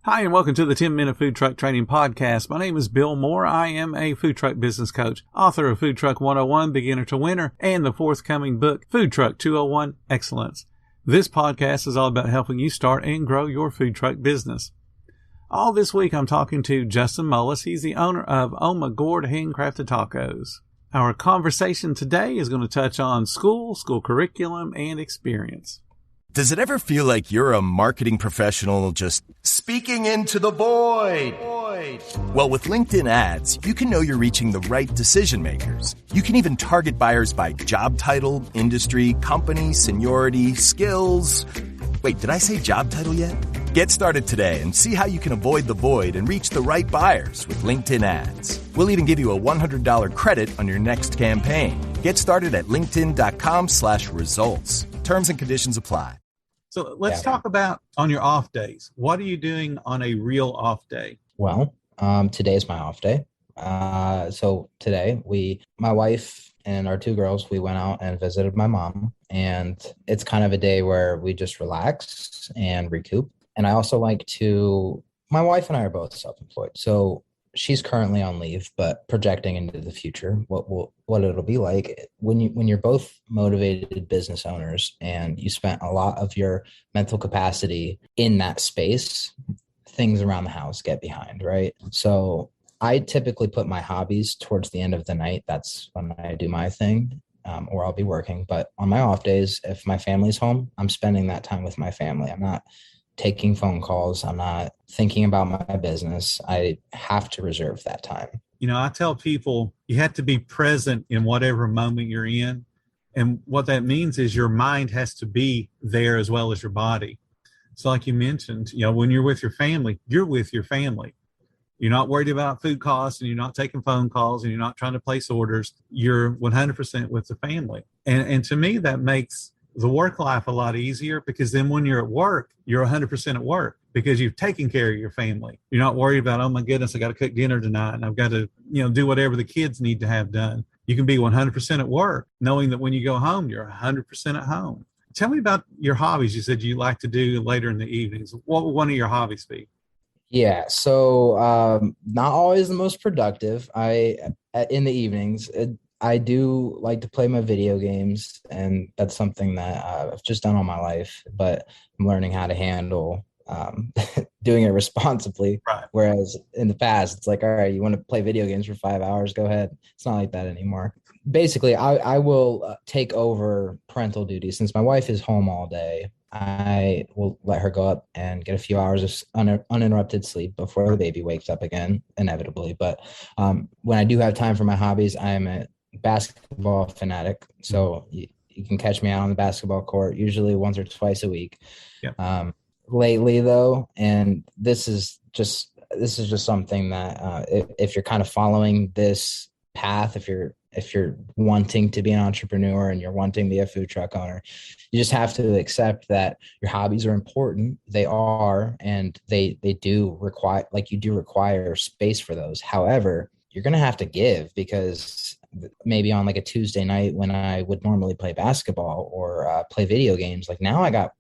Hi, and welcome to the 10-Minute Food Truck Training Podcast. My name is Bill Moore. I am a food truck business coach, author of Food Truck 101, Beginner to Winner, and the forthcoming book, Food Truck 201, Excellence. This podcast is all about helping you start and grow your food truck business. All this week, I'm talking to Justin Mullis. He's the owner of Gourd Handcrafted Tacos. Our conversation today is going to touch on school curriculum, and experience. Does it ever feel like you're a marketing professional just speaking into the void? Well, with LinkedIn ads, you can know you're reaching the right decision makers. You can even target buyers by job title, industry, company, seniority, skills. Wait, did I say job title yet? Get started today and see how you can avoid the void and reach the right buyers with LinkedIn ads. We'll even give you a $100 credit on your next campaign. Get started at linkedin.com/results. Terms and conditions apply. So let's talk about on your off days. What are you doing on a real off day? Well, today's my off day. So today my wife and our two girls, we went out and visited my mom, and it's kind of a day where we just relax and recoup. And I also my wife and I are both self-employed. So she's currently on leave, but projecting into the future, what it'll be like when you're both motivated business owners and you spent a lot of your mental capacity in that space, things around the house get behind, right? So I typically put my hobbies towards the end of the night. That's when I do my thing, or I'll be working. But on my off days, if my family's home, I'm spending that time with my family. I'm not taking phone calls. I'm not thinking about my business. I have to reserve that time. You know, I tell people you have to be present in whatever moment you're in. And what that means is your mind has to be there as well as your body. So like you mentioned, when you're with your family, you're with your family. You're not worried about food costs, and you're not taking phone calls, and you're not trying to place orders. You're 100% with the family. And to me, that makes the work life a lot easier, because then when you're at work, you're 100% at work because you've taken care of your family. You're not worried about, oh my goodness, I got to cook dinner tonight and I've got to, do whatever the kids need to have done. You can be 100% at work, knowing that when you go home, you're 100% at home. Tell me about your hobbies. You said you like to do later in the evenings. What would one of your hobbies be? Yeah. So not always the most productive. In the evenings, I do like to play my video games, and that's something that I've just done all my life, but I'm learning how to handle doing it responsibly. Right. Whereas in the past, it's like, all right, you want to play video games for 5 hours, go ahead. It's not like that anymore. Basically, I will take over parental duty. Since my wife is home all day, I will let her go up and get a few hours of uninterrupted sleep before the baby wakes up again, inevitably. But when I do have time for my hobbies, I'm a basketball fanatic. So you can catch me out on the basketball court, usually once or twice a week. Yep. Lately, though, and this is just something that if you're kind of following this path, if you're wanting to be an entrepreneur and you're wanting to be a food truck owner, you just have to accept that your hobbies are important. They are, and they do require, you do require space for those. However, you're going to have to give, because maybe on a Tuesday night when I would normally play basketball or play video games, now I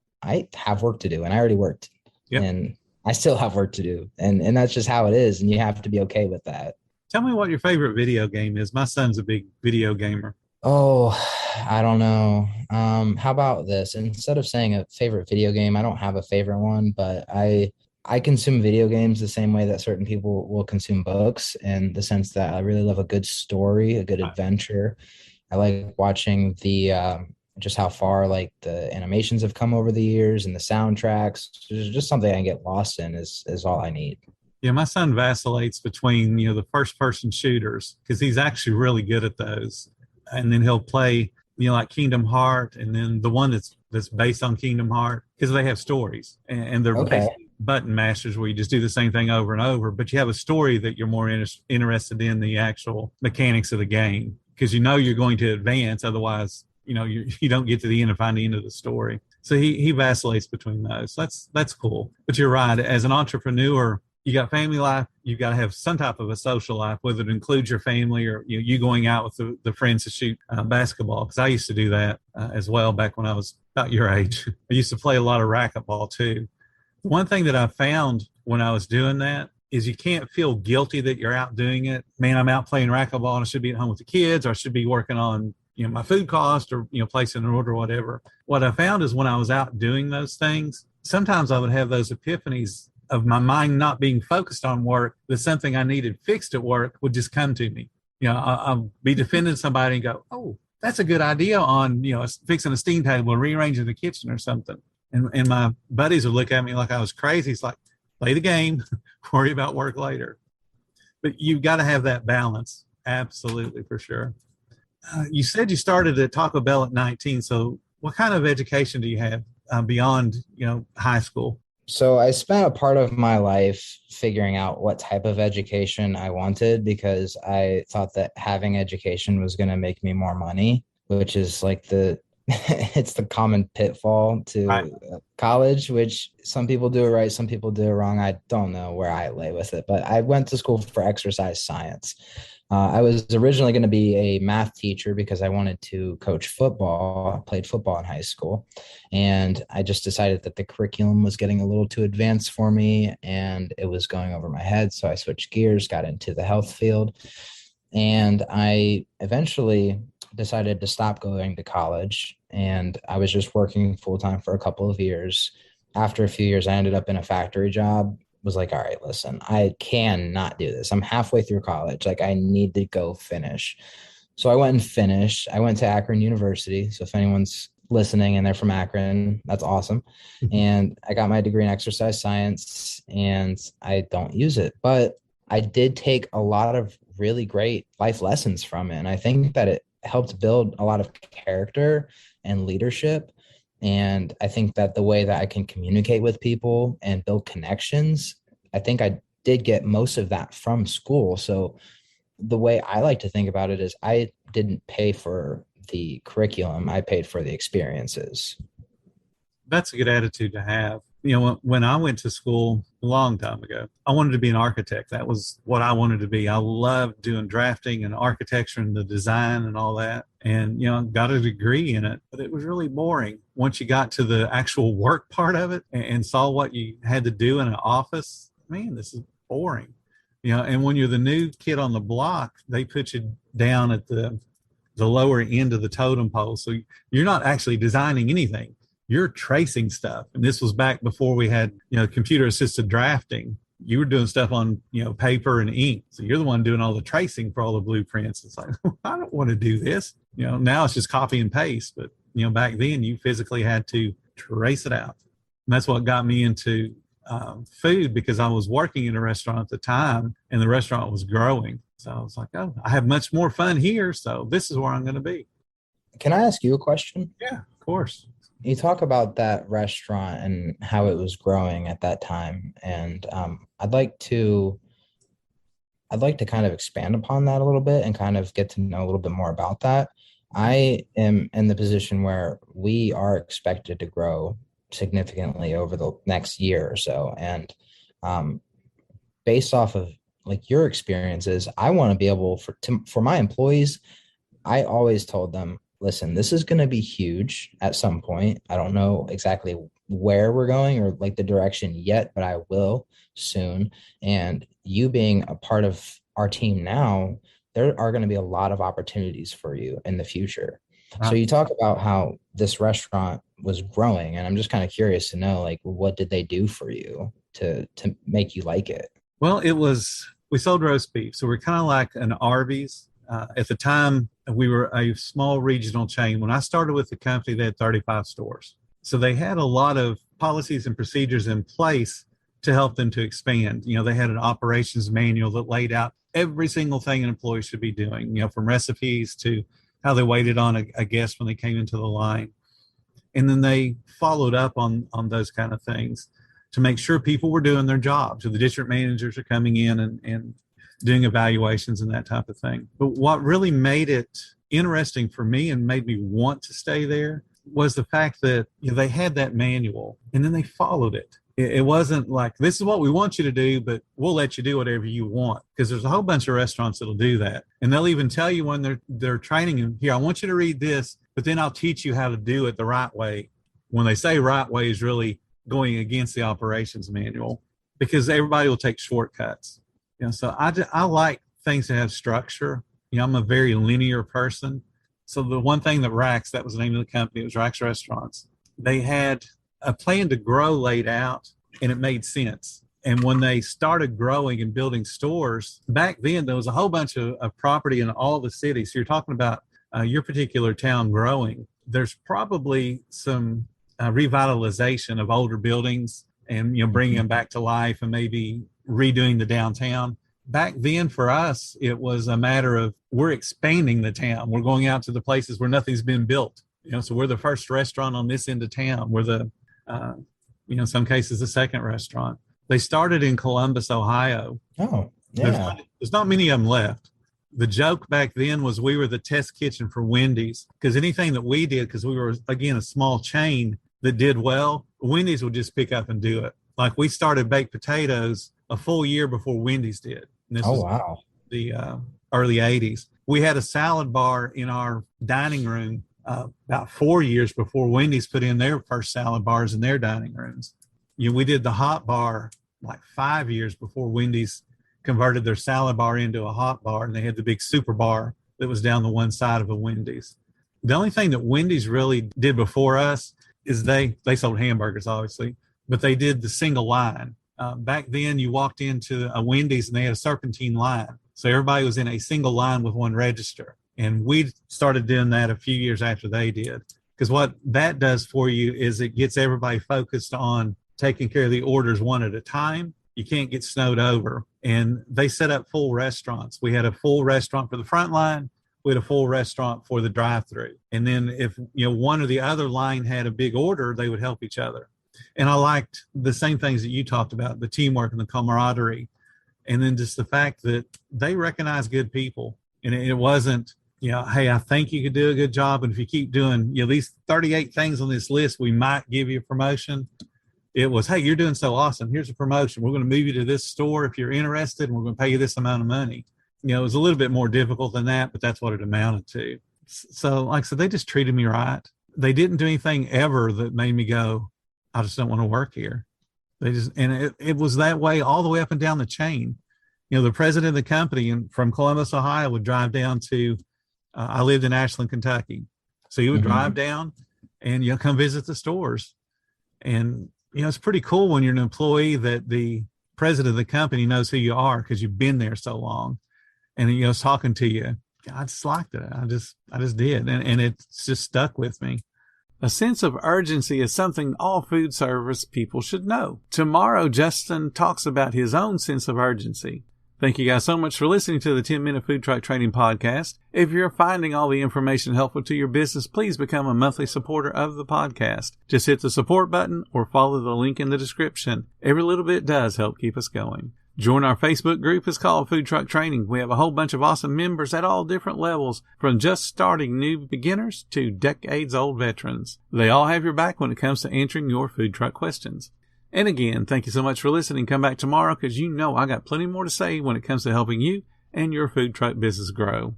have work to do, and I already worked. Yep. And I still have work to do. And that's just how it is. And you have to be okay with that. Tell me what your favorite video game is. My son's a big video gamer. Oh, I don't know. How about this? Instead of saying a favorite video game, I don't have a favorite one, but I consume video games the same way that certain people will consume books, in the sense that I really love a good story, a good adventure. I like watching just how far the animations have come over the years, and the soundtracks. There's just something I can get lost in is all I need. Yeah, my son vacillates between, the first-person shooters, because he's actually really good at those. And then he'll play, like Kingdom Heart, and then the one that's based on Kingdom Heart, because they have stories. And they're basically button mashers where you just do the same thing over and over, but you have a story that you're more interested in the actual mechanics of the game, because you're going to advance. Otherwise, you don't get to the end and find the end of the story. So he vacillates between those. That's cool. But you're right. As an entrepreneur, you got family life. You've got to have some type of a social life, whether it includes your family or you going out with the friends to shoot basketball. Because I used to do that as well back when I was about your age. I used to play a lot of racquetball too. One thing that I found when I was doing that is you can't feel guilty that you're out doing it. Man, I'm out playing racquetball and I should be at home with the kids, or I should be working on, my food cost, or, placing an order or whatever. What I found is when I was out doing those things, sometimes I would have those epiphanies of my mind not being focused on work, that something I needed fixed at work would just come to me. I'll be defending somebody and go, oh, that's a good idea on, fixing a steam table or rearranging the kitchen or something. And my buddies would look at me like I was crazy. It's like, play the game, worry about work later. But you've got to have that balance. Absolutely, for sure. You said you started at Taco Bell at 19. So what kind of education do you have beyond, high school? So I spent a part of my life figuring out what type of education I wanted because I thought that having education was going to make me more money, which is like it's the common pitfall to Right. college, which some people do it right, some people do it wrong. I don't know where I lay with it, but I went to school for exercise science. I was originally going to be a math teacher because I wanted to coach football. I played football in high school, and I just decided that the curriculum was getting a little too advanced for me and it was going over my head. So I switched gears, got into the health field, and I eventually decided to stop going to college. And I was just working full time for a couple of years. After a few years, I ended up in a factory job. Was like, all right, listen, I cannot do this. I'm halfway through college. Like, I need to go finish. So I went and finished. I went to Akron University. So if anyone's listening and they're from Akron, that's awesome. And I got my degree in exercise science, and I don't use it, but I did take a lot of really great life lessons from it. And I think that it helped build a lot of character and leadership. And I think that the way that I can communicate with people and build connections, I think I did get most of that from school. So the way I like to think about it is I didn't pay for the curriculum, I paid for the experiences. That's a good attitude to have. When I went to school a long time ago, I wanted to be an architect. That was what I wanted to be. I loved doing drafting and architecture and the design and all that. And, got a degree in it, but it was really boring. Once you got to the actual work part of it and saw what you had to do in an office, man, this is boring. And when you're the new kid on the block, they put you down at the lower end of the totem pole. So you're not actually designing anything. You're tracing stuff. And this was back before we had, computer assisted drafting. You were doing stuff on, paper and ink. So you're the one doing all the tracing for all the blueprints. It's like, I don't want to do this. Now it's just copy and paste. But, back then you physically had to trace it out. And that's what got me into food, because I was working in a restaurant at the time and the restaurant was growing. So I was like, oh, I have much more fun here. So this is where I'm going to be. Can I ask you a question? Yeah, of course. You talk about that restaurant and how it was growing at that time, and I'd like to kind of expand upon that a little bit and kind of get to know a little bit more about that. I am in the position where we are expected to grow significantly over the next year or so, and based off of like your experiences, I want to be able for my employees. I always told them, listen, this is going to be huge at some point. I don't know exactly where we're going or like the direction yet, but I will soon. And you being a part of our team now, there are going to be a lot of opportunities for you in the future. Wow. So you talk about how this restaurant was growing, and I'm just kind of curious to know, like, what did they do for you to make you like it? Well, we sold roast beef. So we're kind of like an Arby's. At the time, we were a small regional chain. When I started with the company, they had 35 stores. So they had a lot of policies and procedures in place to help them to expand. They had an operations manual that laid out every single thing an employee should be doing, from recipes to how they waited on a guest when they came into the line. And then they followed up on those kind of things to make sure people were doing their job. So the district managers are coming in and doing evaluations and that type of thing. But what really made it interesting for me and made me want to stay there was the fact that they had that manual and then they followed it. It wasn't like, this is what we want you to do, but we'll let you do whatever you want. Because there's a whole bunch of restaurants that'll do that. And they'll even tell you when they're training you, here, I want you to read this, but then I'll teach you how to do it the right way. When they say right way is really going against the operations manual because everybody will take shortcuts. So I like things that have structure. I'm a very linear person. So the one thing that Rax, that was the name of the company, it was Rax Restaurants. They had a plan to grow laid out, and it made sense. And when they started growing and building stores, back then there was a whole bunch of property in all the cities. So you're talking about your particular town growing. There's probably some revitalization of older buildings and bringing them back to life and maybe redoing the downtown. Back then for us, it was a matter of we're expanding the town. We're going out to the places where nothing's been built. So we're the first restaurant on this end of town. We're the, in some cases, the second restaurant. They started in Columbus, Ohio. Oh, yeah. There's not many of them left. The joke back then was we were the test kitchen for Wendy's, because anything that we did, because we were, again, a small chain that did well, Wendy's would just pick up and do it. Like we started baked potatoes a full year before Wendy's did. And this was wow. The early 80s. We had a salad bar in our dining room about 4 years before Wendy's put in their first salad bars in their dining rooms. We did the hot bar like 5 years before Wendy's converted their salad bar into a hot bar, and they had the big super bar that was down the one side of a Wendy's. The only thing that Wendy's really did before us is they sold hamburgers, obviously, but they did the single line. Back then, you walked into a Wendy's and they had a serpentine line. So everybody was in a single line with one register. And we started doing that a few years after they did. Because what that does for you is it gets everybody focused on taking care of the orders one at a time. You can't get snowed over. And they set up full restaurants. We had a full restaurant for the front line. We had a full restaurant for the drive-through. And then if one or the other line had a big order, they would help each other. And I liked the same things that you talked about, the teamwork and the camaraderie. And then just the fact that they recognize good people. And it wasn't, hey, I think you could do a good job. And if you keep doing these 38 things on this list, we might give you a promotion. It was, hey, you're doing so awesome. Here's a promotion. We're going to move you to this store if you're interested, and we're going to pay you this amount of money. It was a little bit more difficult than that, but that's what it amounted to. So like I said, they just treated me right. They didn't do anything ever that made me go, I just don't want to work here. It was that way all the way up and down the chain. The president of the company from Columbus, Ohio would drive down to, I lived in Ashland, Kentucky. So he would drive down and, come visit the stores. And, it's pretty cool when you're an employee that the president of the company knows who you are because you've been there so long. And, talking to you. I just liked it. I just did. And it's just stuck with me. A sense of urgency is something all food service people should know. Tomorrow, Justin talks about his own sense of urgency. Thank you guys so much for listening to the 10-Minute Food Truck Training Podcast. If you're finding all the information helpful to your business, please become a monthly supporter of the podcast. Just hit the support button or follow the link in the description. Every little bit does help keep us going. Join our Facebook group. It's called Food Truck Training. We have a whole bunch of awesome members at all different levels, from just starting new beginners to decades-old veterans. They all have your back when it comes to answering your food truck questions. And again, thank you so much for listening. Come back tomorrow because I got plenty more to say when it comes to helping you and your food truck business grow.